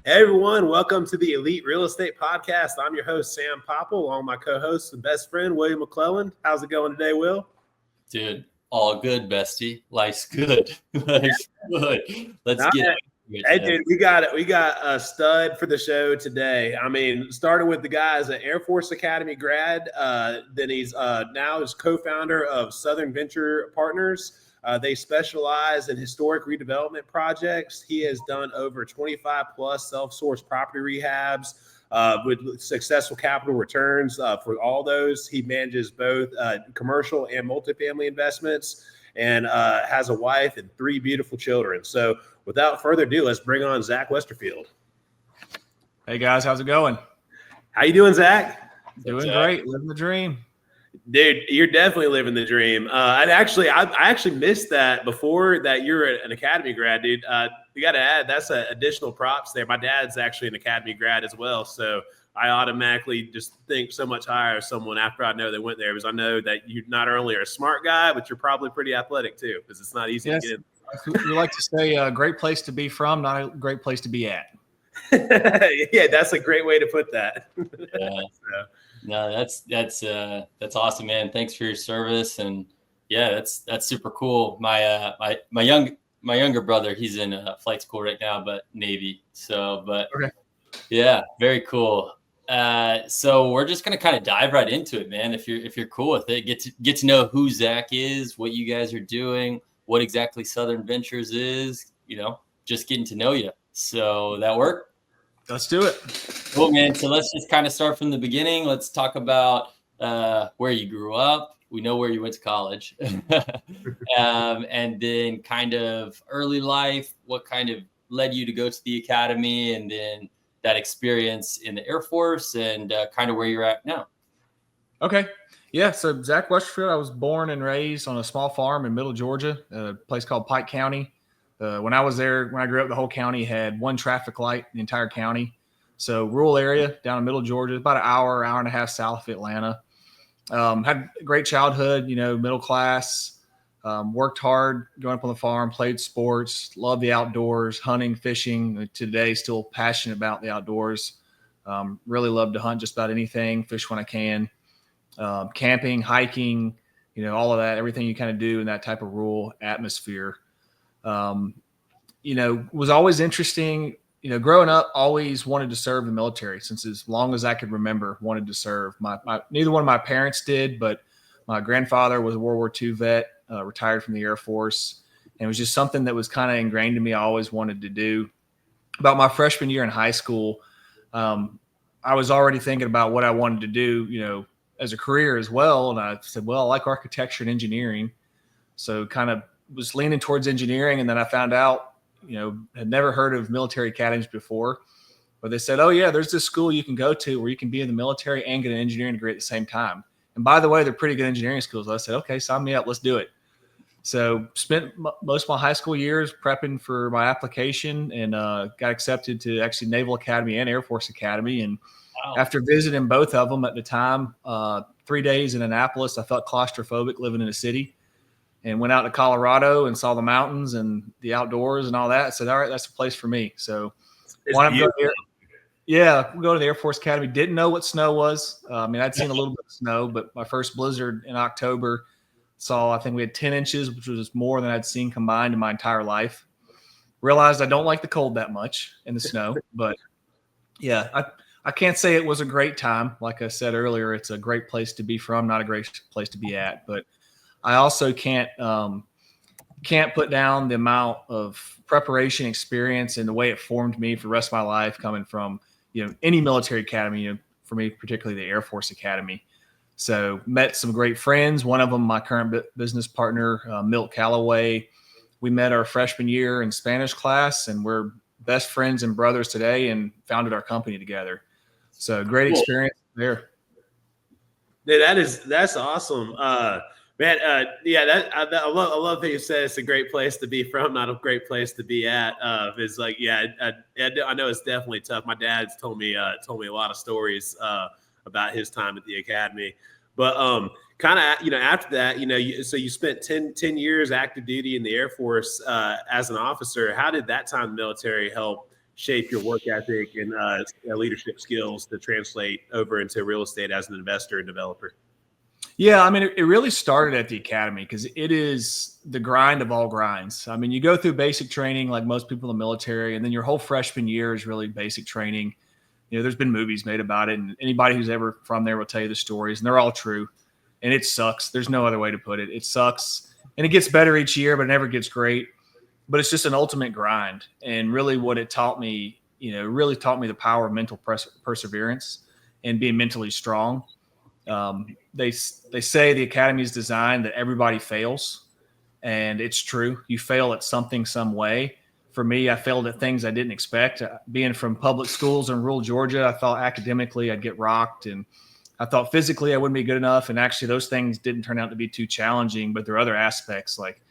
Hey everyone, welcome to the Elite Real Estate Podcast. I'm your host, Sam Popple, along with my co-host and best friend, William McClellan. How's it going today, Will? Dude, all good, bestie. Life's good. Life's good. Let's get it. Hey, dude, we got a stud for the show today. I mean, starting with the guy as an Air Force Academy grad, then he's now is co-founder of Southern Venture Partners. They specialize in historic redevelopment projects. He has done over 25 plus self-sourced property rehabs with successful capital returns for all those. He manages both commercial and multifamily investments and has a wife and 3 beautiful children. So without further ado, let's bring on Zach Westerfield. Hey guys, how's it going? How you doing, Zach? Doing great, living the dream. Dude, you're definitely living the dream. I actually missed that before that you're an Academy grad, dude. You got to add that's additional props there. My dad's actually an Academy grad as well, so I automatically just think so much higher of someone after I know they went there because I know that you not only are a smart guy, but you're probably pretty athletic too because it's not easy to get in. We like to say a great place to be from, not a great place to be at. Yeah, that's a great way to put that. Yeah. No, that's awesome, man. Thanks for your service, and yeah, that's super cool. My younger brother, he's in flight school right now, but Navy. So, okay. Yeah, very cool. So we're just gonna kind of dive right into it, man. If you're cool with it, get to know who Zach is, what you guys are doing, what exactly Southern Ventures is. Just getting to know you. So that work? Let's do it. Cool, man. So let's just kind of start from the beginning. Let's talk about where you grew up. We know where you went to college. And then kind of early life, what kind of led you to go to the academy, and then that experience in the Air Force and kind of where you're at now. Okay. Yeah. So Zach Westerfield, I was born and raised on a small farm in Middle Georgia, a place called Pike County. When I was there, when I grew up, the whole county had one traffic light in the entire county. So rural area down in Middle Georgia, about an hour and a half south of Atlanta. Had a great childhood, middle class, worked hard growing up on the farm, played sports, loved the outdoors, hunting, fishing. Today, still passionate about the outdoors. Really love to hunt just about anything, fish when I can. Camping, hiking, all of that, everything you kind of do in that type of rural atmosphere. Was always interesting, growing up, always wanted to serve the military since as long as I could remember, wanted to serve. Neither one of my parents did, but my grandfather was a World War II vet, retired from the Air Force. And it was just something that was kind of ingrained in me. I always wanted to do. About my freshman year in high school, I was already thinking about what I wanted to do, as a career as well. And I said, well, I like architecture and engineering. So kind of was leaning towards engineering. And then I found out, had never heard of military academies before, but they said, oh yeah, there's this school you can go to where you can be in the military and get an engineering degree at the same time. And by the way, they're pretty good engineering schools. I said, okay, sign me up. Let's do it. So spent most of my high school years prepping for my application and got accepted to actually Naval Academy and Air Force Academy. And wow. After visiting both of them at the time, 3 days in Annapolis, I felt claustrophobic living in a city. And went out to Colorado and saw the mountains and the outdoors and all that. I said, all right, that's the place for me. So why not go there? Yeah, we'll go to the Air Force Academy. Didn't know what snow was. I'd seen a little bit of snow, but my first blizzard in October I think we had 10 inches, which was more than I'd seen combined in my entire life. Realized I don't like the cold that much in the snow, but yeah, I can't say it was a great time. Like I said earlier, it's a great place to be from, not a great place to be at, but I also can't put down the amount of preparation, experience, and the way it formed me for the rest of my life coming from, any military academy, for me, particularly the Air Force Academy. So met some great friends. One of them, my current business partner, Milt Calloway. We met our freshman year in Spanish class, and we're best friends and brothers today and founded our company together. So great experience there. Dude, that's awesome. Man, I love that you said it's a great place to be from, not a great place to be at. It's like, I know it's definitely tough. My dad's told me a lot of stories about his time at the academy, but kind of, after that, so you spent 10 years active duty in the Air Force as an officer. How did that time in the military help shape your work ethic and leadership skills to translate over into real estate as an investor and developer? Yeah, I mean, it really started at the academy because it is the grind of all grinds. I mean, you go through basic training like most people in the military, and then your whole freshman year is really basic training. There's been movies made about it, and anybody who's ever from there will tell you the stories, and they're all true. And it sucks. There's no other way to put it. It sucks, and it gets better each year, but it never gets great. But it's just an ultimate grind. And really what it taught me, really taught me the power of mental perseverance and being mentally strong. They say the academy is designed that everybody fails, and it's true. You fail at something some way. For me, I failed at things I didn't expect. Being from public schools in rural Georgia, I thought academically I'd get rocked, and I thought physically I wouldn't be good enough. And actually those things didn't turn out to be too challenging, but there are other aspects like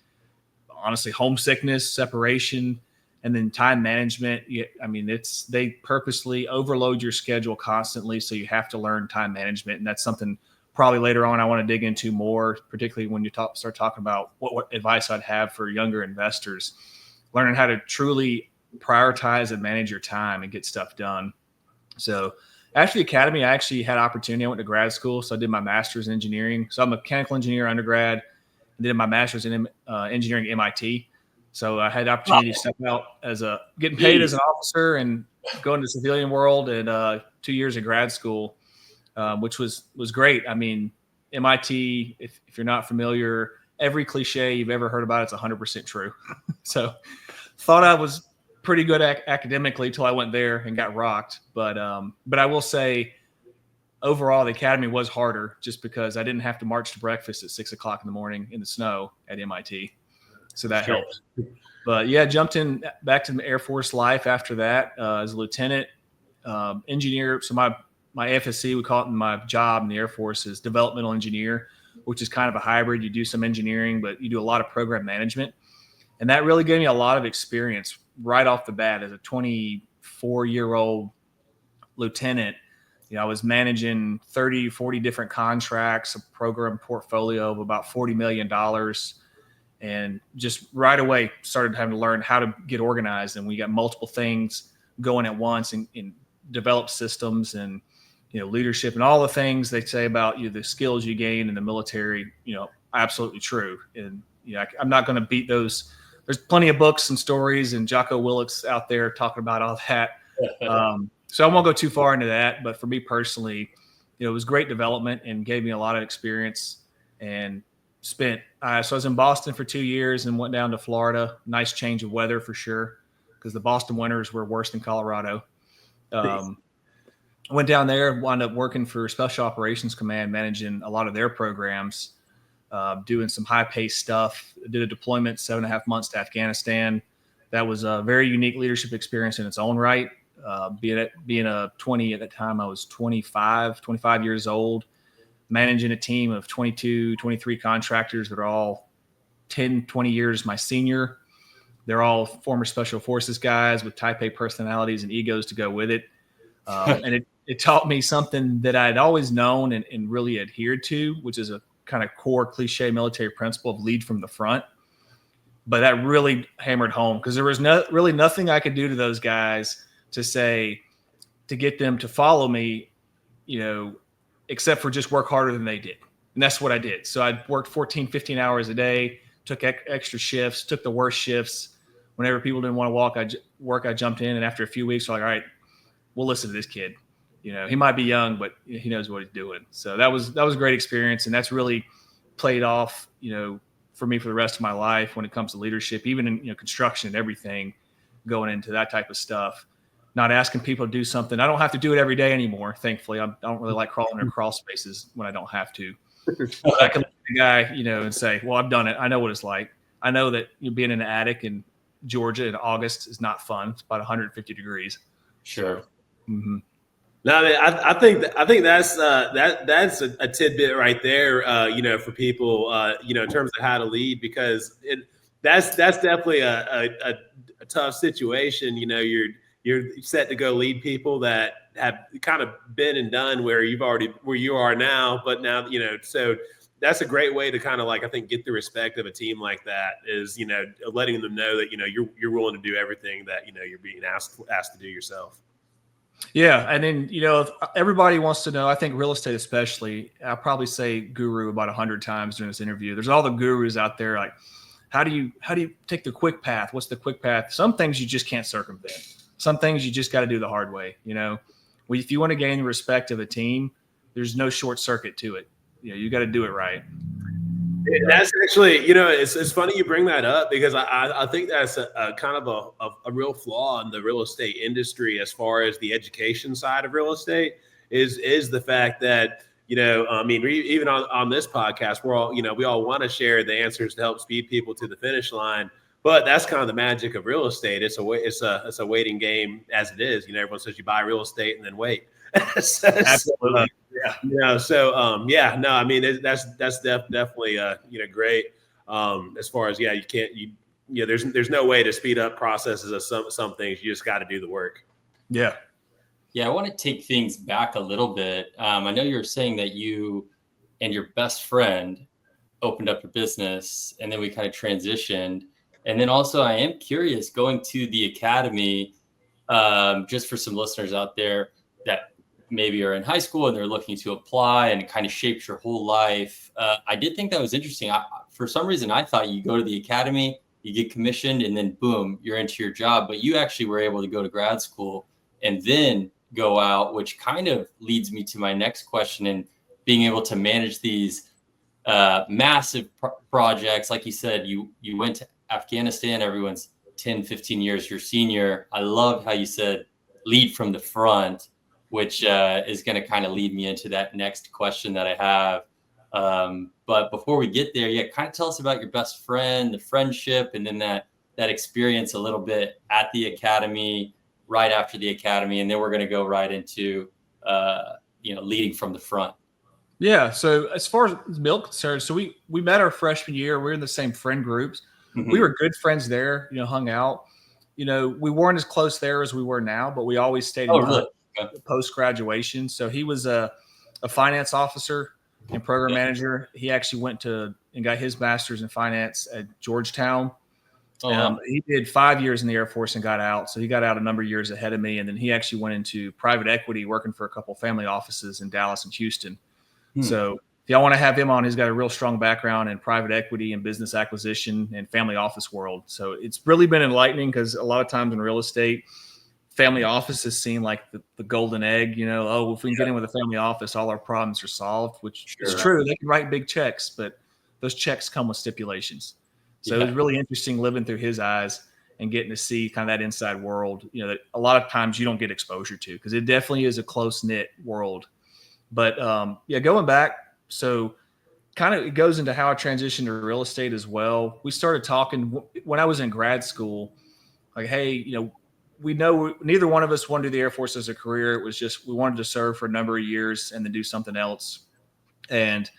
honestly homesickness, separation, and then time management. I mean, they purposely overload your schedule constantly, so you have to learn time management, and that's something probably later on I want to dig into more, particularly when you start talking about what advice I'd have for younger investors, learning how to truly prioritize and manage your time and get stuff done. So after the academy, I actually had opportunity. I went to grad school, so I did my master's in engineering. So I'm a mechanical engineer undergrad, and did my master's in engineering at MIT. So I had the opportunity to step out as getting paid as an officer and go into the civilian world and 2 years of grad school, which was great. I mean, MIT, if you're not familiar, every cliche you've ever heard about, it's 100% true. So thought I was pretty good academically till I went there and got rocked. But I will say overall, the academy was harder just because I didn't have to march to breakfast at 6 o'clock in the morning in the snow at MIT. So that helped. But yeah, jumped in back to the Air Force life after that as a lieutenant engineer. So my FSC, we call it in my job in the Air Force, is developmental engineer, which is kind of a hybrid. You do some engineering, but you do a lot of program management. And that really gave me a lot of experience right off the bat as a 24-year-old lieutenant. I was managing 30, 40 different contracts, a program portfolio of about $40 million. And just right away started having to learn how to get organized. And we got multiple things going at once and develop systems and, leadership and all the things they say about the skills you gain in the military, absolutely true. And, I'm not going to beat those. There's plenty of books and stories and Jocko Willick's out there talking about all that. So I won't go too far into that, but for me personally, it was great development and gave me a lot of experience. And so I was in Boston for 2 years and went down to Florida. Nice change of weather for sure, because the Boston winters were worse than Colorado. Went down there, wound up working for Special Operations Command, managing a lot of their programs, doing some high-paced stuff. Did a deployment 7.5 months to Afghanistan. That was a very unique leadership experience in its own right. Being a 20 at that time, I was 25 years old, managing a team of 22, 23 contractors that are all 10, 20 years my senior. They're all former special forces guys with type A personalities and egos to go with it. And it taught me something that I'd always known and really adhered to, which is a kind of core cliche military principle of lead from the front. But that really hammered home because there was really nothing I could do to those guys to get them to follow me, except for just work harder than they did. And that's what I did. So I worked 14, 15 hours a day, took extra shifts, took the worst shifts. Whenever people didn't want to work, I jumped in. And after a few weeks, we're like, all right, we'll listen to this kid. He might be young, but he knows what he's doing. So that was a great experience. And that's really played off, for me for the rest of my life when it comes to leadership, even in construction and everything, going into that type of stuff. Not asking people to do something. I don't have to do it every day anymore, thankfully. I don't really like crawling in crawl spaces when I don't have to. I can look at the guy, and say, well, I've done it. I know what it's like. I know that being in an attic in Georgia in August is not fun. It's about 150 degrees. Sure. Mm-hmm. No, I mean, I think that's a tidbit right there. For people, in terms of how to lead, because that's definitely a tough situation. You're set to go lead people that have kind of been and done where you are now, but now, so that's a great way to kind of like, I think, get the respect of a team like that is, letting them know that, you're willing to do everything that, you're being asked to do yourself. Yeah. And then, if everybody wants to know, I think real estate, especially, I'll probably say guru about 100 times during this interview. There's all the gurus out there. Like, how do you take the quick path? What's the quick path? Some things you just can't circumvent. Some things you just got to do the hard way. If you want to gain the respect of a team, there's no short circuit to it. You got to do it right. That's actually, it's funny you bring that up, because I think that's a kind of a real flaw in the real estate industry as far as the education side of real estate is the fact that, even on this podcast, we're all, we all want to share the answers to help speed people to the finish line. But that's kind of the magic of real estate. It's a waiting game as it is. Everyone says you buy real estate and then wait. Absolutely. That's definitely great. As far as you can't there's no way to speed up processes of some things. You just got to do the work. Yeah. I want to take things back a little bit. I know you were saying that you and your best friend opened up your business, and then we kind of transitioned. And then also, I am curious, going to the academy, just for some listeners out there that maybe are in high school and they're looking to apply, and it kind of shapes your whole life. I did think that was interesting. For some reason, I thought you go to the academy, you get commissioned, and then boom, you're into your job. But you actually were able to go to grad school and then go out, which kind of leads me to my next question, and being able to manage these massive projects. Like you said, you went to Afghanistan, everyone's 10, 15 years your senior. I love how you said lead from the front, which is going to kind of lead me into that next question that I have. But before we get there, kind of tell us about your best friend, the friendship, and then that experience a little bit at the academy, right after the academy. And then we're going to go right into, leading from the front. Yeah. So as far as Milk concerned, so we met our freshman year. We were in the same friend groups. Mm-hmm. We were good friends there, hung out. We weren't as close there as we were now, but we always stayed in touch post-graduation. So he was a finance officer and program manager. He actually went to and got his master's in finance at Georgetown. He did 5 years in the Air Force and got out. So he got out a number of years ahead of me. And then he actually went into private equity, working for a couple family offices in Dallas and Houston. So if y'all want to have him on, he's got a real strong background in private equity and business acquisition and family office world. So it's really been enlightening, because a lot of times in real estate, family office is seen like the golden egg, if we can get in with a family office, all our problems are solved, which is true. They can write big checks, but those checks come with stipulations. So it was really interesting living through his eyes and getting to see kind of that inside world, that a lot of times you don't get exposure to, because it definitely is a close-knit world. But going back, so kind of it goes into how I transitioned to real estate as well. We started talking when I was in grad school, like, hey, we know neither one of us wanted to do the Air Force as a career. It was just we wanted to serve for a number of years and then do something else. And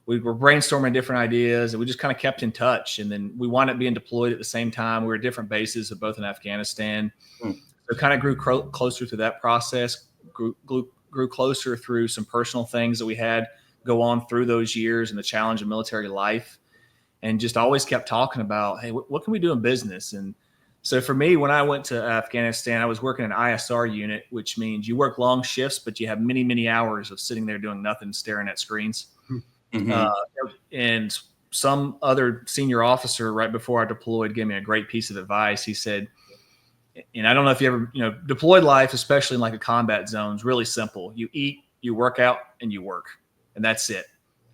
we were brainstorming different ideas, and we just kind of kept in touch. And then we wound up being deployed at the same time. We were at different bases, both in Afghanistan. So it kind of grew closer to that process, grew closer through some personal things that we had go on through those years and the challenge of military life, and just always kept talking about, hey, what can we do in business? And so for me, when I went to Afghanistan, I was working an ISR unit, which means you work long shifts, but you have many, many hours of sitting there doing nothing, staring at screens. Mm-hmm. And some other senior officer right before I deployed gave me a great piece of advice. He said, and I don't know if you ever, deployed life, especially in like a combat zone, is really simple. You eat, you work out, and you work, and that's it.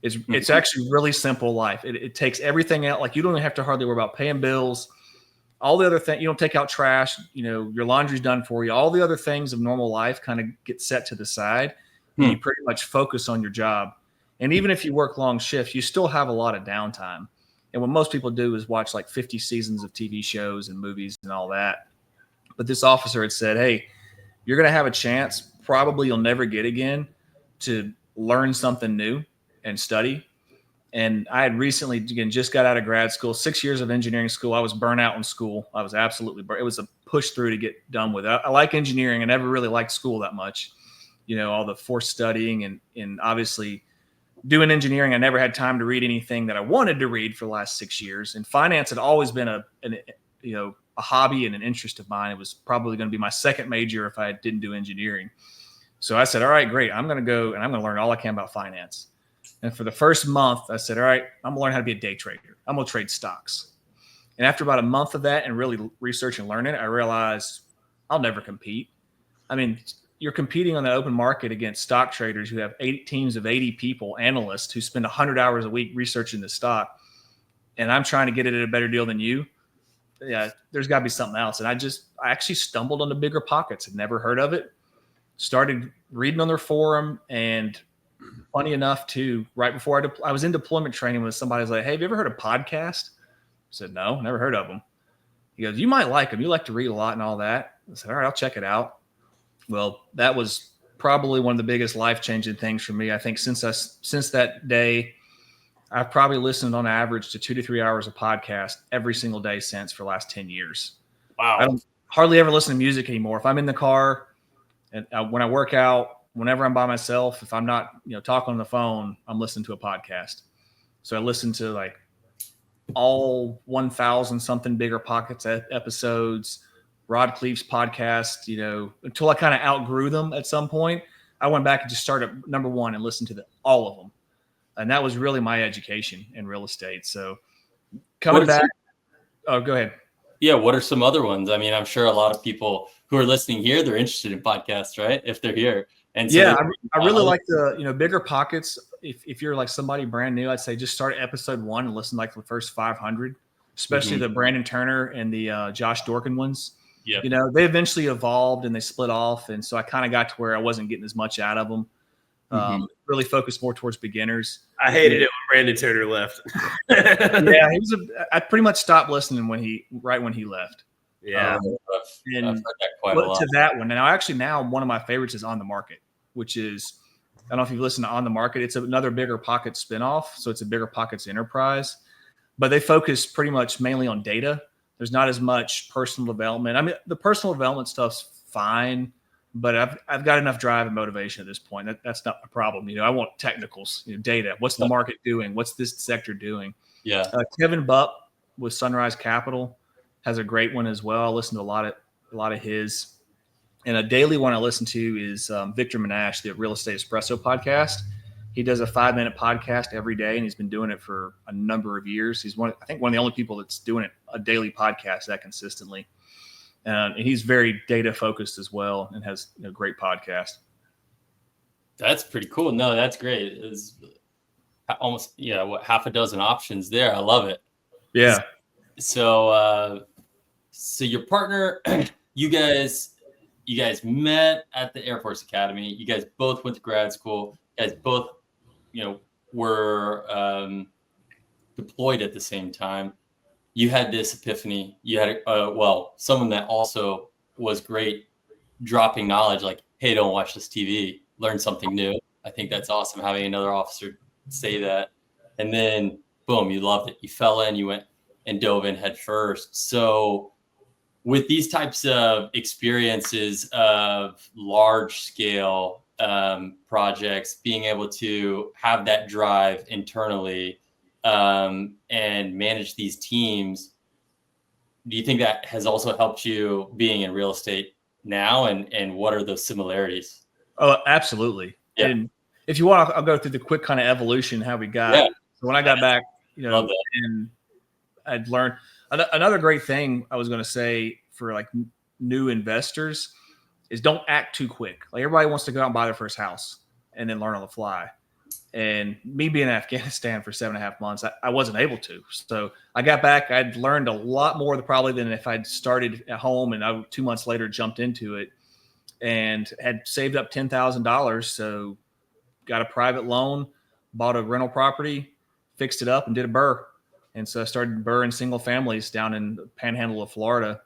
It's actually really simple life. It takes everything out. Like, you don't even have to hardly worry about paying bills. All the other things, you don't take out trash, your laundry's done for you. All the other things of normal life kind of get set to the side. And you pretty much focus on your job. And even if you work long shifts, you still have a lot of downtime. And what most people do is watch like 50 seasons of TV shows and movies and all that. But this officer had said, hey, you're going to have a chance, probably you'll never get again, to learn something new and study. And I had recently, again, just got out of grad school, 6 years of engineering school. I was burnt out in school. I was absolutely burnt. It was a push through to get done with it. I like engineering. I never really liked school that much, all the forced studying and obviously doing engineering, I never had time to read anything that I wanted to read for the last 6 years. And finance had always been a hobby and an interest of mine. It was probably going to be my second major if I didn't do engineering. So I said, all right, great. I'm going to go and I'm going to learn all I can about finance. And for the first month, I said, all right, I'm going to learn how to be a day trader. I'm going to trade stocks. And after about a month of that and really research and learning, I realized I'll never compete. I mean, you're competing on the open market against stock traders who have 8 teams of 80 people, analysts who spend 100 hours a week researching the stock. And I'm trying to get it at a better deal than you. Yeah, there's got to be something else. And I actually stumbled on the Bigger Pockets. Had never heard of it. Started reading on their forum, and funny enough, too, right before I was in deployment training with somebody was like, hey, have you ever heard of podcast? I said, no, never heard of them. He goes, you might like them. You like to read a lot and all that. I said, all right, I'll check it out. Well, that was probably one of the biggest life-changing things for me. I think since that day, I've probably listened on average to 2 to 3 hours of podcast every single day since for the last 10 years. Wow. I don't hardly ever listen to music anymore. If I'm in the car and when I work out, whenever I'm by myself, if I'm not, talking on the phone, I'm listening to a podcast. So I listen to like all 1,000 something Bigger Pockets episodes, Rod Cleve's podcast, until I kind of outgrew them at some point. I went back and just started number one and listened to all of them. And that was really my education in real estate. So coming back. Oh, go ahead. Yeah. What are some other ones? I mean, I'm sure a lot of people who are listening here, they're interested in podcasts, right? If they're here. And so yeah, I really like the, Bigger Pockets. If you're like somebody brand new, I'd say just start at episode 1 and listen like the first 500, especially the Brandon Turner and the Josh Dorkin ones. Yeah. They eventually evolved and they split off. And so I kind of got to where I wasn't getting as much out of them. Really focused more towards begigners. I hated it when Brandon Turner left. Yeah, I pretty much stopped listening when he left. Yeah. And I've heard that quite a lot. to that one. Now one of my favorites is On the Market, which is, I don't know if you've listened to On the Market. It's another Bigger Pockets spinoff. So it's a Bigger Pockets enterprise, but they focus pretty much mainly on data. There's not as much personal development. I mean, the personal development stuff's fine, but I've got enough drive and motivation at this point. That's not a problem. I want technicals, data. What's the market doing? What's this sector doing? Yeah. Kevin Bupp with Sunrise Capital has a great one as well. I listen to a lot of his. And a daily one I listen to is Victor Menashe, the Real Estate Espresso podcast. He does a 5-minute podcast every day, and he's been doing it for a number of years. He's one of the only people that's doing a daily podcast that consistently. And he's very data focused as well, and has a great podcast. That's pretty cool. No, that's great. It's almost half a dozen options there. I love it. Yeah. So your partner, you guys met at the Air Force Academy. You guys both went to grad school. You guys both, were deployed at the same time. You had this epiphany. You had, someone that also was great dropping knowledge, like, hey, don't watch this TV, learn something new. I think that's awesome having another officer say that. And then, boom, you loved it. You fell in, you went and dove in head first. So with these types of experiences of large scale projects, being able to have that drive internally and manage these teams, do you think that has also helped you being in real estate now? And what are those similarities? Oh, absolutely. Yeah. And if you want, I'll go through the quick kind of evolution, how we got. Yeah. So when I got back, and I'd learned another great thing I was going to say for like new investors is don't act too quick. Like everybody wants to go out and buy their first house and then learn on the fly. And me being in Afghanistan for 7.5 months, I wasn't able to. So I got back. I'd learned a lot more probably than if I'd started at home and I 2 months later jumped into it and had saved up $10,000. So got a private loan, bought a rental property, fixed it up and did a BRRRR. And so I started BRRRRing single families down in the panhandle of Florida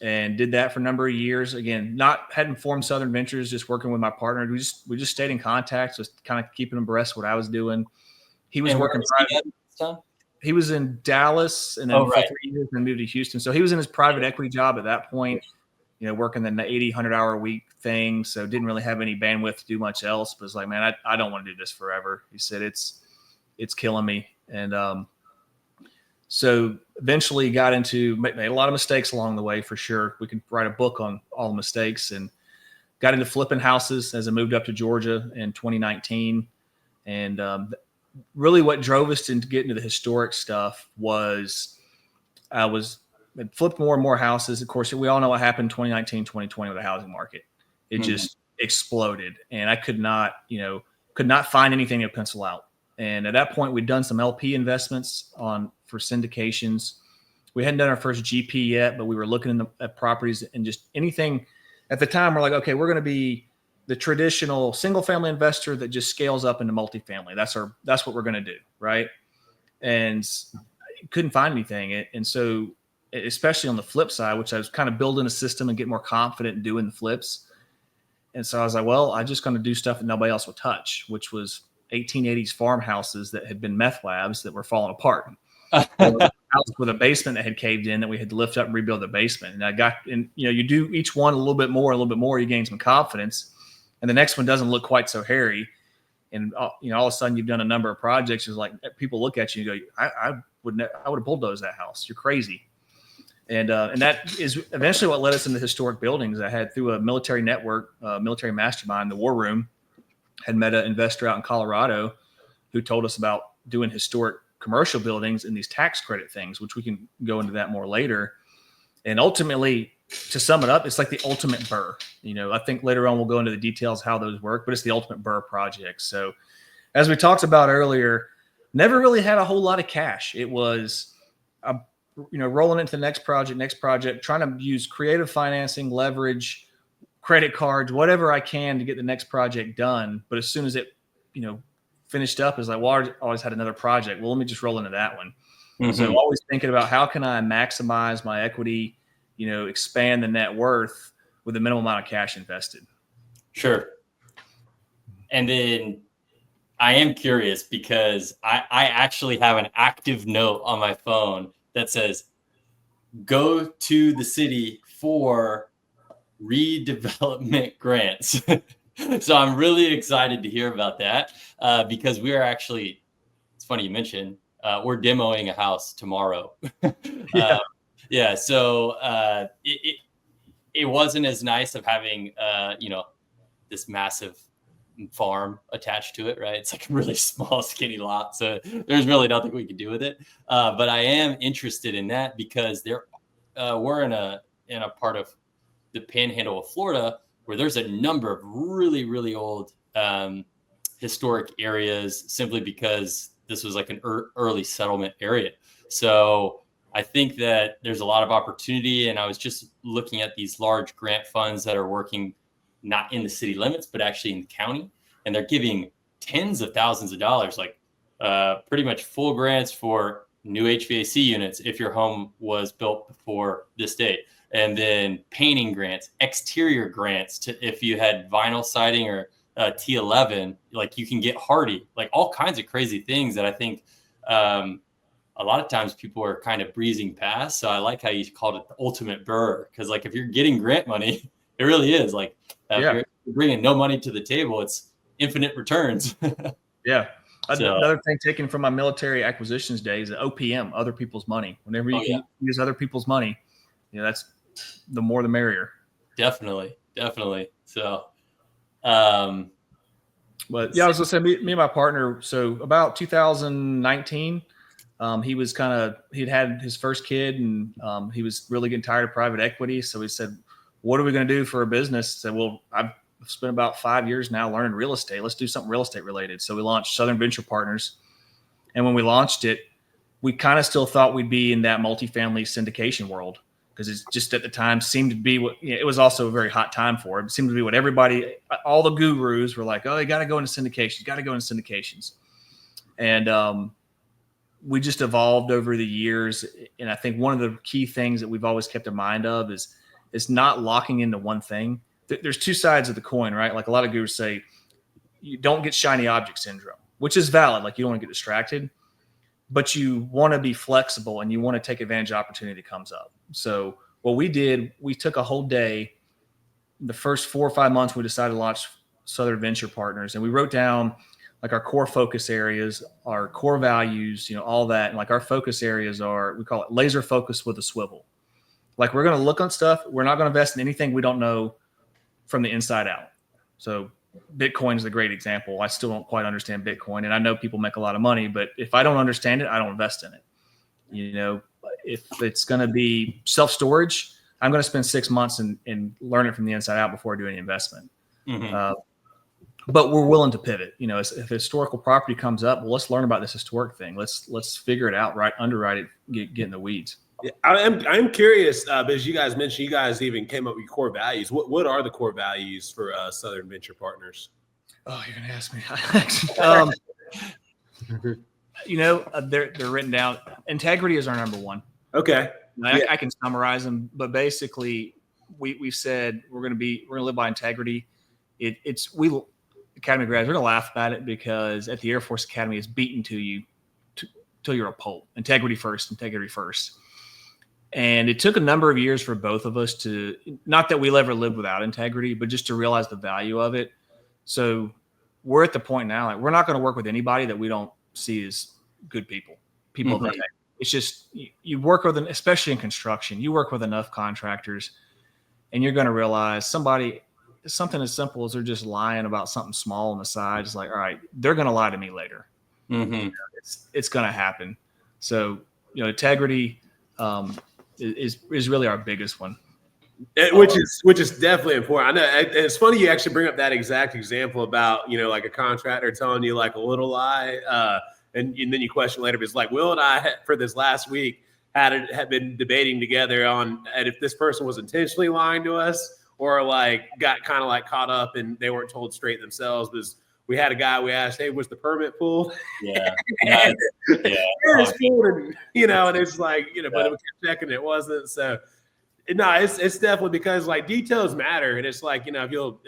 and did that for a number of years. Again, hadn't formed Southern Ventures, just working with my partner. We just stayed in contact, just kind of keeping abreast of what I was doing. He was working private. He was in Dallas and then for 3 years and moved to Houston. So he was in his private equity job at that point. working the 80, 100-hour a week thing. So didn't really have any bandwidth to do much else, but was like, man, I don't want to do this forever. He said, it's killing me. And, so eventually got made a lot of mistakes along the way for sure. We could write a book on all the mistakes, and got into flipping houses as I moved up to Georgia in 2019. And really what drove us to get into the historic stuff was I flipped more and more houses. Of course, we all know what happened in 2019, 2020 with the housing market. It just exploded, and I could not find anything to pencil out. And at that point, we'd done some LP investments for syndications. We hadn't done our first GP yet, but we were looking at properties, and just anything at the time. We're like, okay, we're going to be the traditional single family investor that just scales up into multifamily. That's what we're going to do. Right. And couldn't find anything. And so, especially on the flip side, which I was kind of building a system and get more confident in doing the flips. And so I was like, well, I'm just going to do stuff that nobody else would touch, which was 1880s farmhouses that had been meth labs that were falling apart. Or a house with a basement that had caved in that we had to lift up and rebuild the basement. And you do each one a little bbit more, you gain some confidence. And the next one doesn't look quite so hairy. And, all of a sudden you've done a number of projects. It's like people look at you and go, I would have bulldozed that house. You're crazy. And that is eventually what led us into historic buildings. I had, through a military network, military mastermind, the War Room, had met an investor out in Colorado who told us about doing historic commercial buildings and these tax credit things, which we can go into that more later. And ultimately, to sum it up, it's like the ultimate BRRRR. I think later on we'll go into the details how those work, but it's the ultimate BRRRR project. So as we talked about earlier, never really had a whole lot of cash. It was, rolling into the next project, trying to use creative financing, leverage, credit cards, whatever I can to get the next project done. But as soon as it, finished up, it's like, well, I always had another project. Well, let me just roll into that one. Mm-hmm. So always thinking about how can I maximize my equity, expand the net worth with a minimal amount of cash invested. Sure. And then I am curious because I actually have an active note on my phone that says, go to the city for redevelopment grants. So I'm really excited to hear about that because we are actually, it's funny you mentioned, we're demoing a house tomorrow. Yeah. So it wasn't as nice of having, this massive farm attached to it, right? It's like a really small, skinny lot. So there's really nothing we can do with it. But I am interested in that because we're in a part of the panhandle of Florida where there's a number of really, really old historic areas simply because this was like an early settlement area. So I think that there's a lot of opportunity. And I was just looking at these large grant funds that are working not in the city limits, but actually in the county. And they're giving tens of thousands of dollars, like pretty much full grants for new HVAC units if your home was built before this date. And then painting grants, exterior grants to if you had vinyl siding or T11, like you can get hardy, like all kinds of crazy things that I think a lot of times people are kind of breezing past. So I like how you called it the ultimate BRRRR, because like if you're getting grant money, it really is like if you're bringing no money to the table, it's infinite returns. Yeah. So, another thing taken from my military acquisitions days, OPM, other people's money. Whenever you can use other people's money, that's the more the merrier. Definitely. So, but yeah, I was gonna say, me and my partner. So about 2019, he'd had his first kid, and he was really getting tired of private equity. So he said, "What are we going to do for a business?" I said, "Well, I've spent about 5 years now learning real estate. Let's do something real estate related." So we launched Southern Venture Partners, and when we launched it, we kind of still thought we'd be in that multifamily syndication world, because it's just at the time seemed to be what it was also a very hot time for it. It seemed to be what everybody, all the gurus were like, oh, you got to go into syndications. And we just evolved over the years. And I think one of the key things that we've always kept in mind of is not locking into one thing. There's two sides of the coin, right? Like a lot of gurus say, you don't get shiny object syndrome, which is valid. Like you don't want to get distracted, but you want to be flexible and you want to take advantage of opportunity that comes up. So what we did, we took a whole day. The first 4 or 5 months, we decided to launch Southern Venture Partners, and we wrote down like our core focus areas, our core values, all that. And like our focus areas we call it laser focus with a swivel. Like we're going to look on stuff. We're not going to invest in anything we don't know from the inside out. So Bitcoin is a great example. I still don't quite understand Bitcoin, and I know people make a lot of money, but if I don't understand it, I don't invest in it. If it's going to be self-storage, I'm going to spend 6 months and learn it from the inside out before I do any investment. Mm-hmm. But we're willing to pivot. If historical property comes up, well, let's learn about this historic thing. Let's figure it out, right? Underwrite it, get in the weeds. Yeah, I'm curious because you guys mentioned you guys even came up with your core values. What are the core values for Southern Venture Partners? Oh, you're gonna ask me. They're written down. Integrity is our number one. Okay, I can summarize them, but basically, we've said we're gonna live by integrity. Academy grads, we're gonna laugh about it because at the Air Force Academy, it's beaten to you till you're a pulp. Integrity first. And it took a number of years for both of us to, not that we'll ever live without integrity, but just to realize the value of it. So we're at the point now, like we're not going to work with anybody that we don't see as good people. People of integrity. It's just you work with especially in construction, you work with enough contractors, and you're going to realize something as simple as they're just lying about something small on the side. It's like, all right, they're going to lie to me later. Mm-hmm. It's going to happen. So integrity is really our biggest one, which is definitely important. I know it's funny you actually bring up that exact example about like a contractor telling you like a little lie, and then you question later. But it's like Will and I for this last week had been debating together on if this person was intentionally lying to us or like got kind of like caught up and they weren't told straight themselves. Because we had a guy we asked, "Hey, was the permit pulled?" Yeah, and it's like but we kept checking, it wasn't. So no, it's definitely because like details matter, and it's like if you'll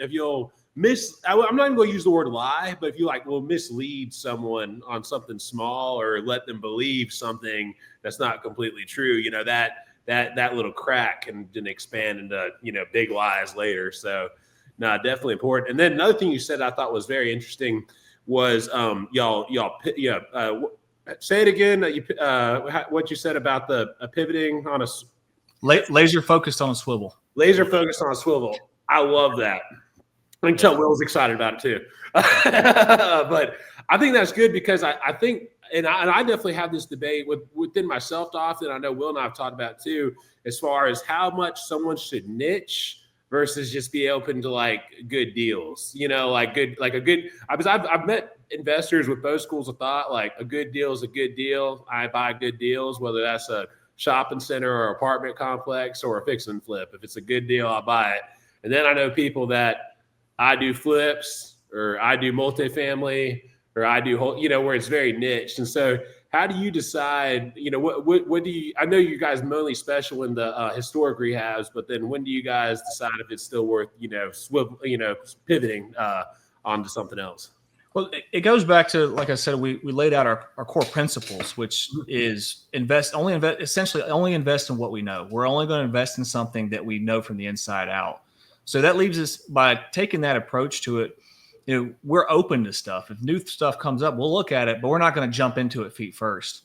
I'm not even going to use the word lie, but if you will mislead someone on something small or let them believe something that's not completely true, that little crack can expand into big lies later. So. No, definitely important. And then another thing you said I thought was very interesting was say it again. What you said about the pivoting on a laser focused on a swivel. Laser focused on a swivel. I love that. I can tell Will was excited about it too. But I think that's good because I think, and I definitely have this debate within myself often. I know Will and I have talked about it too, as far as how much someone should niche versus just be open to like good deals, I've met investors with both schools of thought. Like a good deal is a good deal. I buy good deals, whether that's a shopping center or apartment complex or a fix and flip. If it's a good deal, I'll buy it. And then I know people that I do flips or I do multifamily or I do where it's very niche. And so how do you decide, what do you, I know you guys mainly special in the historic rehabs, but then when do you guys decide if it's still worth, pivoting onto something else? Well, it goes back to, like I said, we laid out our core principles, which is essentially only invest in what we know. We're only going to invest in something that we know from the inside out. So that leaves us, by taking that approach to it, we're open to stuff. If new stuff comes up, we'll look at it, but we're not going to jump into it feet first.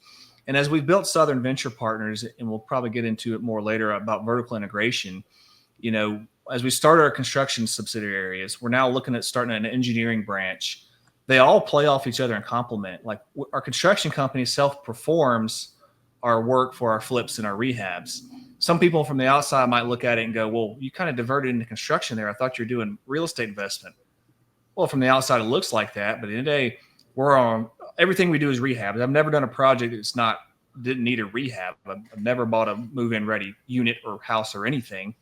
And as we've built Southern Venture Partners, and we'll probably get into it more later about vertical integration, as we start our construction subsidiary areas, we're now looking at starting an engineering branch. They all play off each other and complement. Like our construction company self-performs our work for our flips and our rehabs. Some people from the outside might look at it and go, well, you kind of diverted into construction there. I thought you were doing real estate investment. Well, from the outside, it looks like that. But at the end of the day, we're on everything we do is rehab. I've never done a project that's didn't need a rehab. I've never bought a move-in ready unit or house or anything.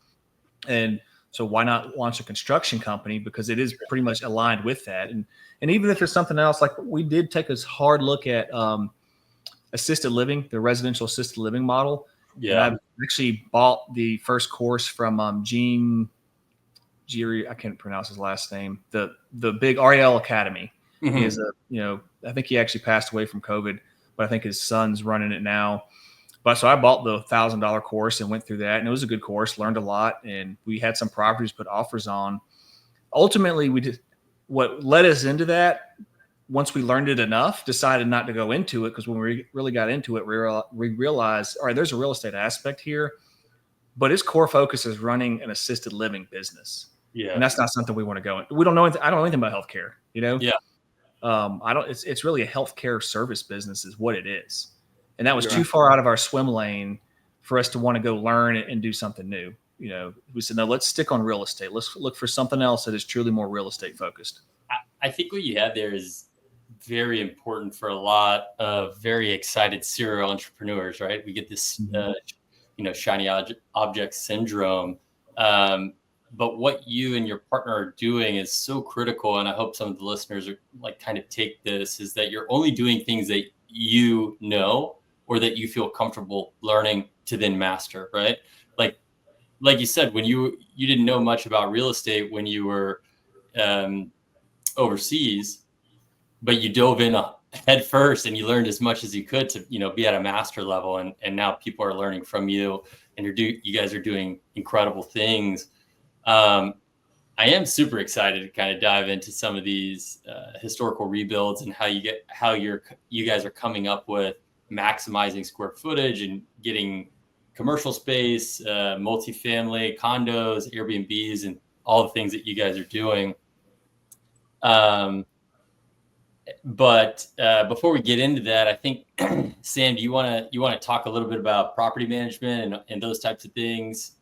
And so why not launch a construction company? Because it is pretty much aligned with that. And even if there's something else, like we did take a hard look at assisted living, the residential assisted living model. Yeah. And I actually bought the first course from Gene Giri, I can't pronounce his last name. The big REL Academy. Mm-hmm. He is I think he actually passed away from COVID, but I think his son's running it now. But so I bought the $1,000 course and went through that, and it was a good course, learned a lot. And we had some properties put offers on. Ultimately, what led us into that, once we learned it enough, decided not to go into it, because when we really got into it, we realized, all right, there's a real estate aspect here, but its core focus is running an assisted living business. Yeah. And that's not something we want to go into. We don't know anything. I don't know anything about healthcare, Yeah. It's really a healthcare service business is what it is. And that was too far out of our swim lane for us to want to go learn and do something new. We said, no, let's stick on real estate. Let's look for something else that is truly more real estate focused. I think what you had there is very important for a lot of very excited serial entrepreneurs, right? We get this, shiny object syndrome. But what you and your partner are doing is so critical. And I hope some of the listeners are like kind of take this, is that you're only doing things that you know, or that you feel comfortable learning to then master, right? Like you said, when you didn't know much about real estate when you were overseas, but you dove in head first and you learned as much as you could to, be at a master level. And now people are learning from you, and you guys are doing incredible things. I am super excited to kind of dive into some of these historical rebuilds and how you guys are coming up with maximizing square footage and getting commercial space, multifamily, condos, Airbnbs, and all the things that you guys are doing. But before we get into that, I think Sam, do you want to talk a little bit about property management and those types of things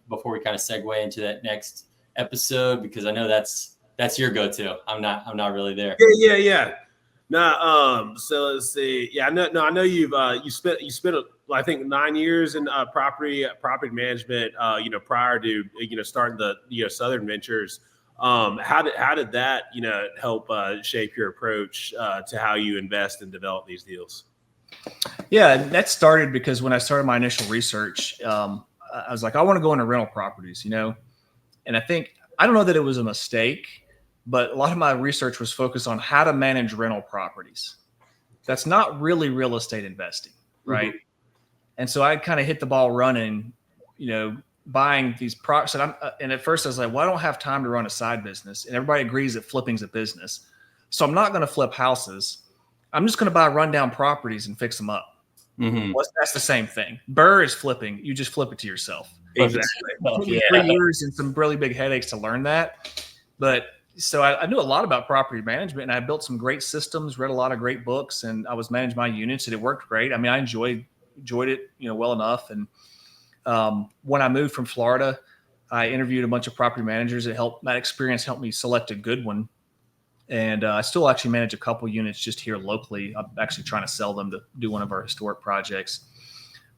before we kind of segue into that next episode, because I know that's your go-to. I'm not really there. Yeah. No, so let's see. Yeah, I know you've you spent I think 9 years in property management. Prior to starting the Southern Ventures. How did that help shape your approach to how you invest and develop these deals? Yeah, that started because when I started my initial research, I was like, I want to go into rental properties, and I don't know that it was a mistake, but a lot of my research was focused on how to manage rental properties. That's not really real estate investing, right? Mm-hmm. And so I kind of hit the ball running, buying these products. And at first I was like, well, I don't have time to run a side business. And everybody agrees that flipping's a business. So I'm not going to flip houses. I'm just going to buy rundown properties and fix them up. Mm-hmm. Well, that's the same thing. Burr is flipping. You just flip it to yourself. Exactly. It took me 3 years and some really big headaches to learn that. But so I knew a lot about property management, and I built some great systems, read a lot of great books, and I was managing my units, and it worked great. I mean, I enjoyed it, well enough. And when I moved from Florida, I interviewed a bunch of property managers. That experience helped me select a good one. And I still actually manage a couple units just here locally. I'm actually trying to sell them to do one of our historic projects.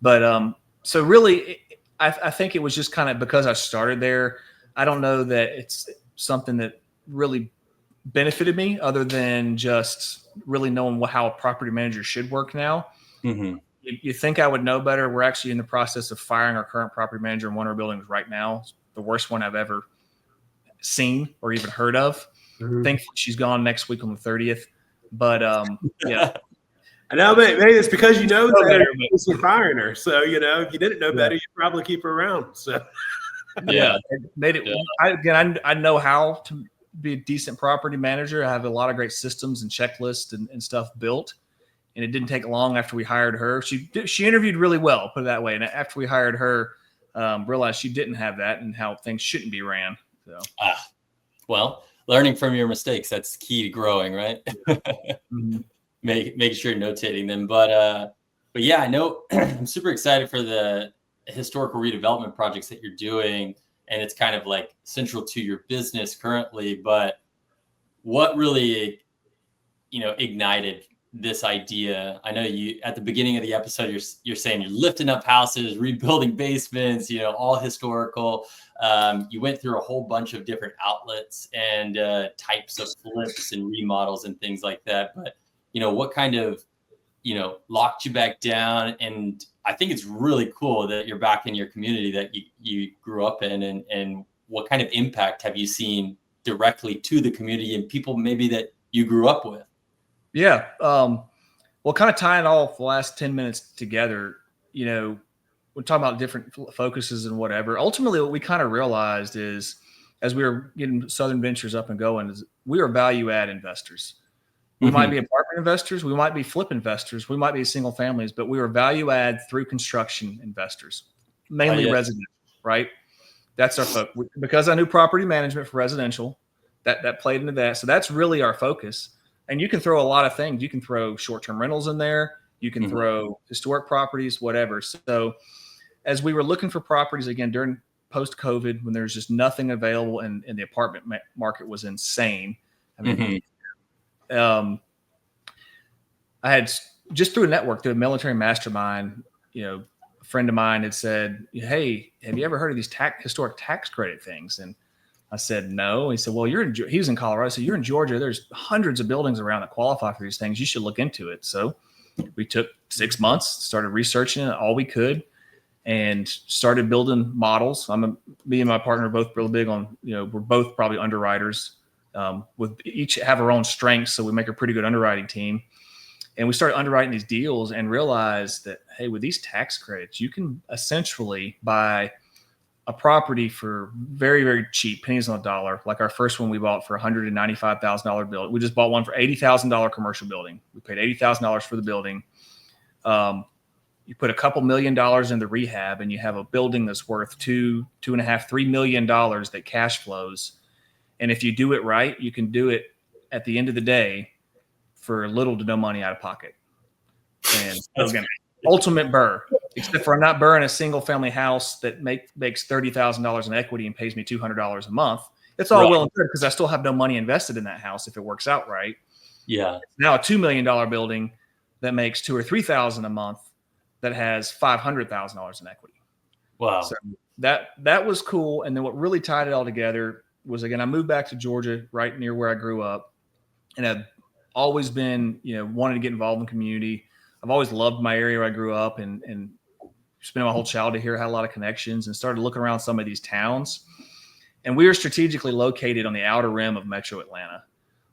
But so really, I think it was just kind of because I started there. I don't know that it's something that really benefited me other than just really knowing how a property manager should work now. Mm-hmm. You think I would know better. We're actually in the process of firing our current property manager in one of our buildings right now. It's the worst one I've ever seen or even heard of. Mm-hmm. Thankfully, she's gone next week on the 30th. But yeah. I know, maybe it's because you know better, you're firing her. So, if you didn't know better, you'd probably keep her around. So, yeah, it made it. Yeah. I know how to be a decent property manager. I have a lot of great systems and checklists and stuff built. And it didn't take long after we hired her. She interviewed really well, put it that way. And after we hired her, realized she didn't have that and how things shouldn't be ran. So, well, learning from your mistakes, that's key to growing, right? Mm-hmm. Making sure you're notating them. But yeah, I know I'm super excited for the historical redevelopment projects that you're doing. And it's kind of like central to your business currently. But what really, ignited this idea? I know you at the beginning of the episode, you're saying you're lifting up houses, rebuilding basements, all historical. You went through a whole bunch of different outlets and types of flips and remodels and things like that. But, what kind of, locked you back down? And I think it's really cool that you're back in your community that you grew up in, and what kind of impact have you seen directly to the community and people maybe that you grew up with? Yeah. Well, kind of tying all the last 10 minutes together, we're talking about different focuses and whatever. Ultimately, what we kind of realized is, as we were getting Southern Ventures up and going, is we are value add investors. We might be apartment investors, we might be flip investors, we might be single families, but we are value add through construction investors, mainly residential, right? That's our focus. Because I knew property management for residential, that played into that. So that's really our focus. And you can throw a lot of things. You can throw short-term rentals in there. You can throw historic properties, whatever. So as we were looking for properties again during post-COVID, when there's just nothing available and the apartment market was insane. I mean, I had just through a network, through a military mastermind, a friend of mine had said, "Hey, have you ever heard of these historic tax credit things?" And I said, "No." He said, "Well, he was in Colorado. So you're in Georgia. There's hundreds of buildings around that qualify for these things. You should look into it." So we took 6 months, started researching it all we could, and started building models. Me and my partner are both real big on, we're both probably underwriters. With each have our own strengths, so we make a pretty good underwriting team. And we started underwriting these deals and realized that, hey, with these tax credits, you can essentially buy a property for very, very cheap, pennies on the dollar. Like our first one we bought for $195,000 building. We just bought one for $80,000 commercial building. We paid $80,000 for the building. You put a couple $1 million in the rehab, and you have a building that's worth $2.5, $3 million that cash flows. And if you do it right, you can do it at the end of the day for little to no money out of pocket. And again, ultimate burr, except for I'm not burring a single family house that makes $30,000 in equity and pays me $200 a month. It's all well and good because I still have no money invested in that house if it works out right. Yeah. Now a $2 million building that makes $2,000 or $3,000 a month that has $500,000 in equity. Wow. So that was cool. And then what really tied it all together was, again, I moved back to Georgia, right near where I grew up, and I've always been, wanting to get involved in the community. I've always loved my area where I grew up and spent my whole childhood here, had a lot of connections, and started looking around some of these towns. And we are strategically located on the outer rim of Metro Atlanta.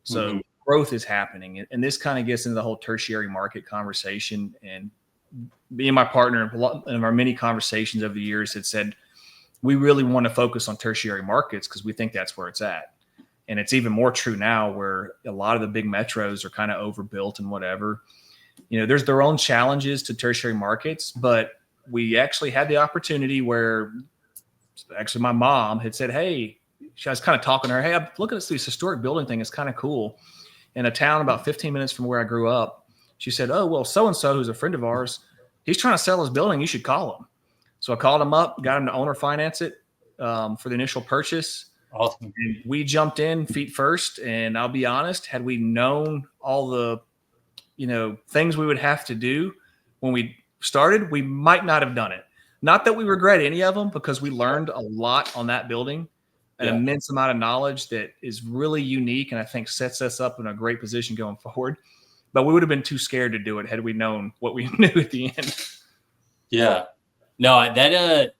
So growth is happening. And this kind of gets into the whole tertiary market conversation. And me and my partner, in our many conversations over the years, had said, we really want to focus on tertiary markets because we think that's where it's at. And it's even more true now where a lot of the big metros are kind of overbuilt and whatever. There's their own challenges to tertiary markets, but we actually had the opportunity where actually my mom had said, hey, she was kind of talking to her, hey, I'm looking at this historic building thing. It's kind of cool. In a town about 15 minutes from where I grew up, she said, oh, well, so-and-so, who's a friend of ours, he's trying to sell his building. You should call him. So I called him up, got him to owner finance it for the initial purchase. Awesome. And we jumped in feet first. And I'll be honest, had we known all the, things we would have to do when we started, we might not have done it. Not that we regret any of them, because we learned a lot on that building, an immense amount of knowledge that is really unique and I think sets us up in a great position going forward. But we would have been too scared to do it had we known what we knew at the end. Yeah. No, that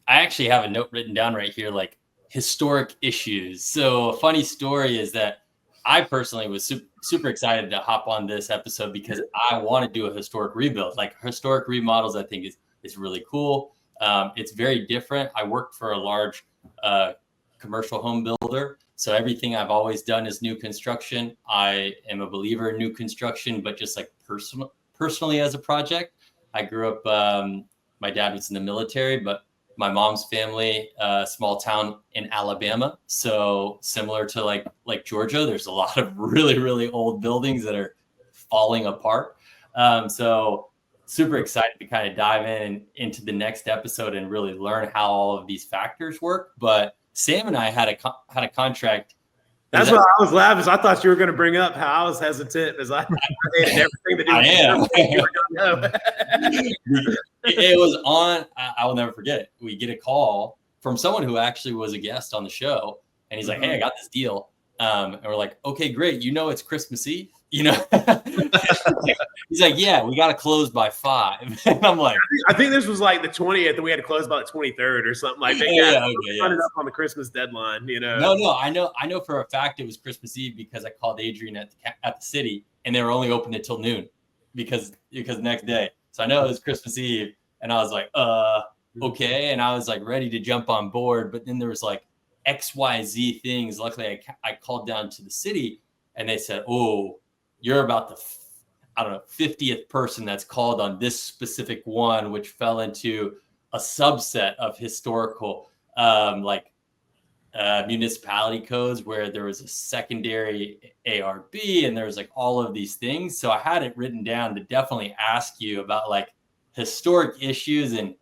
I actually have a note written down right here, like historic issues. So a funny story is that I personally was super excited to hop on this episode because I want to do a historic rebuild. Like historic remodels, I think is really cool. It's very different. I work for a large commercial home builder. So everything I've always done is new construction. I am a believer in new construction, but just like personally as a project. I grew up, my dad was in the military, but my mom's family, small town in Alabama. So similar to like Georgia, there's a lot of really, really old buildings that are falling apart. So super excited to kind of dive into the next episode and really learn how all of these factors work. But Sam and I had a contract. That's what I was laughing. I thought you were going to bring up how I was hesitant as I hated everything to do with It was on. I will never forget it. We get a call from someone who actually was a guest on the show, and he's like, "Hey, I got this deal," and we're like, "Okay, great. It's Christmas Eve." He's like, "Yeah, we got to close by 5." And I'm like, I think this was like the 20th, and we had to close by the 23rd or something like that. Running up on the Christmas deadline, No, I know for a fact it was Christmas Eve because I called Adrian at the city, and they were only open until noon because the next day. So I know it was Christmas Eve, and I was like, okay. And I was like ready to jump on board, but then there was like XYZ things. Luckily, I called down to the city, and they said, oh, you're about the, I don't know, 50th person that's called on this specific one, which fell into a subset of historical, municipality codes where there was a secondary ARB and there was like all of these things. So I had it written down to definitely ask you about like historic issues and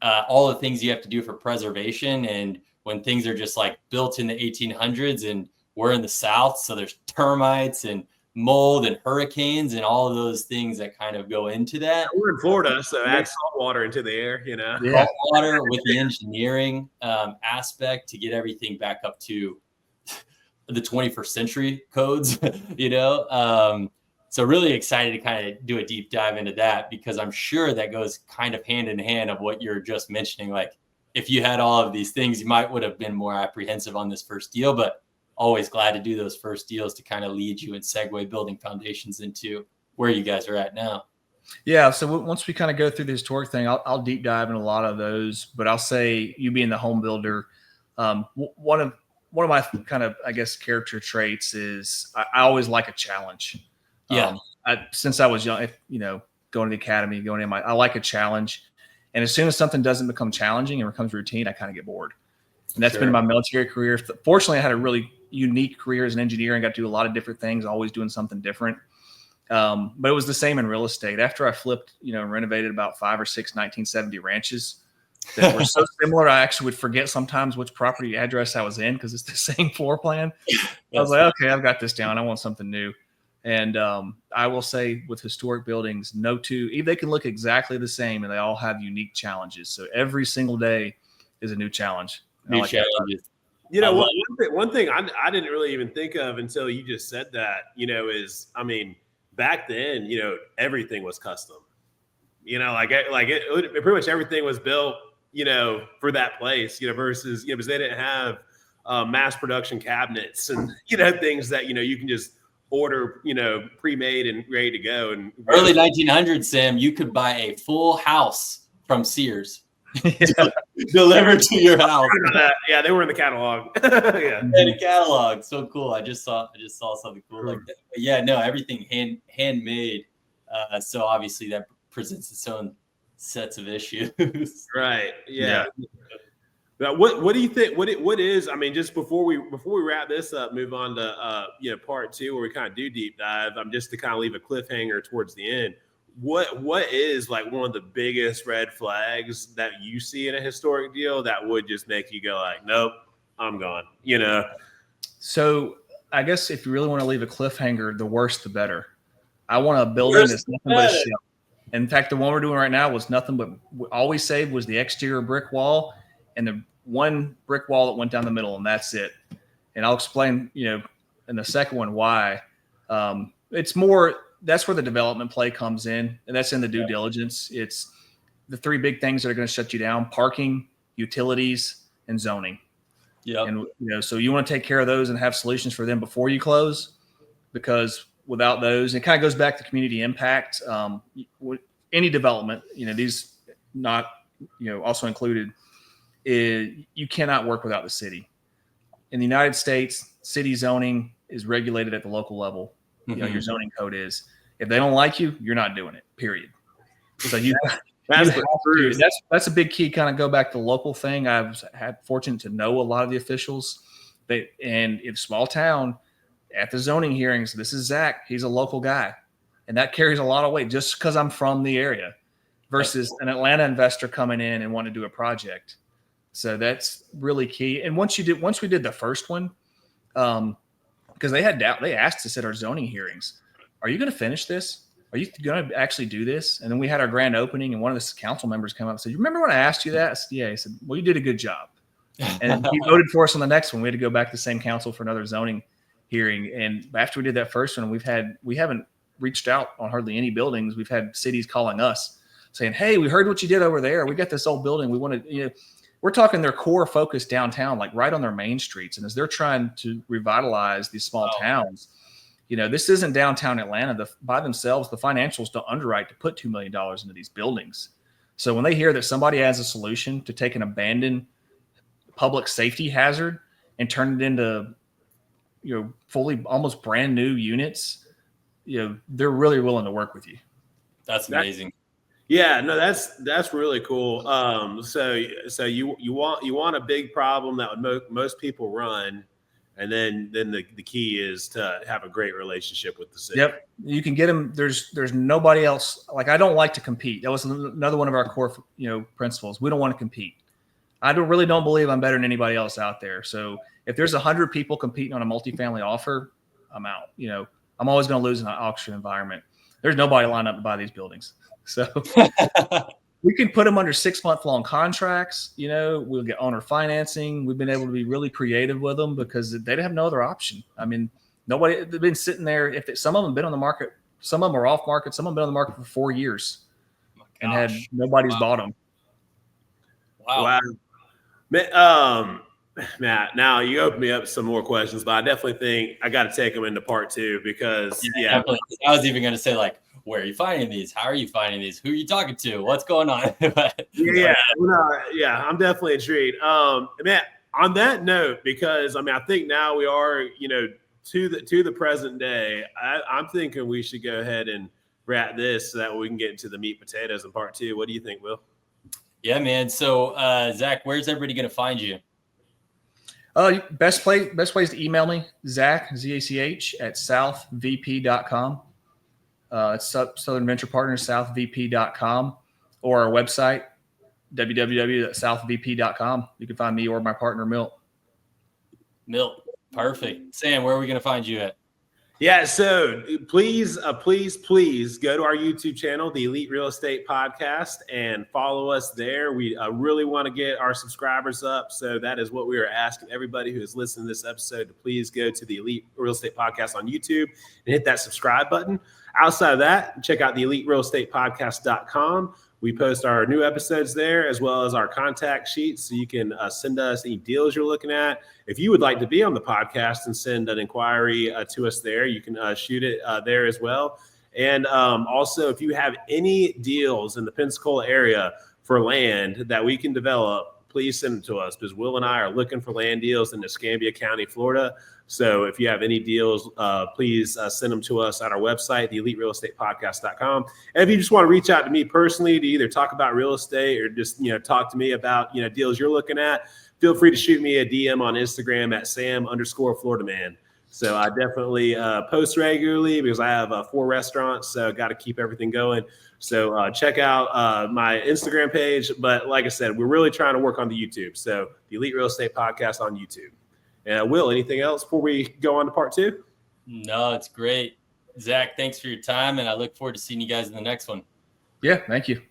all the things you have to do for preservation. And when things are just like built in the 1800s and we're in the South, so there's termites and mold and hurricanes and all of those things that kind of go into that. We're in Florida, so add salt water into the air, you know. Yeah. Salt water with the engineering aspect to get everything back up to the 21st century codes, you know. So really excited to kind of do a deep dive into that, because I'm sure that goes kind of hand in hand of what you're just mentioning. Like if you had all of these things, you might would have been more apprehensive on this first deal, but always glad to do those first deals to kind of lead you and segue building foundations into where you guys are at now. Yeah. So once we kind of go through the historic thing, I'll deep dive in a lot of those, but I'll say you being the home builder, one of my kind of, I guess, character traits is I always like a challenge. Yeah. Since I was young, going to the academy, I like a challenge. And as soon as something doesn't become challenging and becomes routine, I kind of get bored. And that's been my military career. Fortunately, I had a really unique career as an engineer and got to do a lot of different things, always doing something different. But it was the same in real estate. After I flipped, renovated about 5 or 6 1970 ranches that were so similar, I actually would forget sometimes which property address I was in because it's the same floor plan. I was like, okay, I've got this down. I want something new. And I will say with historic buildings, they can look exactly the same and they all have unique challenges. So every single day is a new challenge. New challenges. One thing I didn't really even think of until you just said that, is, I mean, back then, everything was custom, pretty much everything was built, for that place, versus, because they didn't have mass production cabinets and, things that, you can just order, pre-made and ready to go. And early 1900s, Sam, you could buy a full house from Sears. Delivered to your house. Yeah, they were in the catalog. Yeah, in the catalog. So cool. I just saw something cool like that. But yeah, no, everything handmade. So obviously that presents its own sets of issues. Right. Yeah. Now, what do you think? What is? I mean, just before we wrap this up, move on to part 2 where we kind of do deep dive. Just to kind of leave a cliffhanger towards the end. What is like one of the biggest red flags that you see in a historic deal that would just make you go like, nope, I'm gone, So I guess if you really want to leave a cliffhanger, the worse the better. I want a building that's nothing but a shell. In fact, the one we're doing right now was nothing but all we saved was the exterior brick wall and the one brick wall that went down the middle, and that's it. And I'll explain, in the second one why. It's more. That's where the development play comes in, and that's in the due diligence. It's the 3 big things that are going to shut you down: parking, utilities, and zoning. Yeah. And so you want to take care of those and have solutions for them before you close, because without those, it kind of goes back to community impact. Any development, these not, also included, you cannot work without the city. In the United States, city zoning is regulated at the local level. Your zoning code is. If they don't like you, you're not doing it, period. So that's a big key. Kind of go back to the local thing. I was fortunate to know a lot of the officials. And in small town, at the zoning hearings, this is Zach. He's a local guy. And that carries a lot of weight just because I'm from the area versus an Atlanta investor coming in and wanting to do a project. So that's really key. And once we did the first one, because they asked us at our zoning hearings, are you going to finish this? Are you going to actually do this? And then we had our grand opening, and one of the council members came up and said, you remember when I asked you that? I said, yeah. He said, well, you did a good job. And he voted for us on the next one. We had to go back to the same council for another zoning hearing. And after we did that first one, we haven't reached out on hardly any buildings. We've had cities calling us saying, hey, we heard what you did over there. We got this old building. We want to, we're talking their core focus downtown, like right on their main streets. And as they're trying to revitalize these small towns, This isn't downtown Atlanta. By themselves, the financials don't underwrite to put $2 million into these buildings. So when they hear that somebody has a solution to take an abandoned public safety hazard and turn it into, fully almost brand new units, they're really willing to work with you. That's amazing. Yeah, no, that's really cool. So you want a big problem that would most people run, and then the key is to have a great relationship with the city. Yep, you can get them. There's nobody else. Like, I don't like to compete. That was another one of our core principles. We don't want to compete. I really don't believe I'm better than anybody else out there. So if there's 100 people competing on a multifamily offer, I'm out. I'm always going to lose in an auction environment. There's nobody lined up to buy these buildings. So we can put them under 6-month long contracts. We'll get owner financing. We've been able to be really creative with them because they have no other option. I mean, they've been sitting there. Some of them have been on the market, some of them are off market, some of them have been on the market for 4 years and had nobody's bought them. Wow. Matt, now you opened me up some more questions, but I definitely think I got to take them into part 2 because definitely. I was even going to say, like, where are you finding these? How are you finding these? Who are you talking to? What's going on? I'm definitely intrigued. Matt, on that note, because I think now we are, to the present day, I'm thinking we should go ahead and wrap this so that we can get into the meat potatoes in part 2. What do you think, Will? Yeah, man. So, Zach, where's everybody going to find you? Best way is to email me, Zach, ZACH, at southvp.com. It's Southern Venture Partners, southvp.com, or our website, www.southvp.com. You can find me or my partner, Milt. Perfect. Sam, where are we going to find you at? Yeah, so please go to our YouTube channel, the Elite Real Estate Podcast, and follow us there. We really want to get our subscribers up, so that is what we are asking everybody who is listening to this episode to please go to the Elite Real Estate Podcast on YouTube and hit that subscribe button. Outside of that, check out the EliteRealEstatePodcast.com. We post our new episodes there as well as our contact sheets, so you can send us any deals you're looking at. If you would like to be on the podcast and send an inquiry to us there, you can shoot it there as well. And also, if you have any deals in the Pensacola area for land that we can develop, please send them to us, because Will and I are looking for land deals in Escambia County, Florida. So if you have any deals, please send them to us at our website, the EliteRealEstatePodcast.com. And if you just want to reach out to me personally to either talk about real estate or just talk to me about deals you're looking at, feel free to shoot me a DM on Instagram at Sam_FloridaMan. So I definitely post regularly because I have 4 restaurants, so got to keep everything going. So check out my Instagram page. But like I said, we're really trying to work on the YouTube. So the Elite Real Estate Podcast on YouTube. Will, anything else before we go on to part 2? No, it's great. Zach, thanks for your time, and I look forward to seeing you guys in the next one. Yeah, thank you.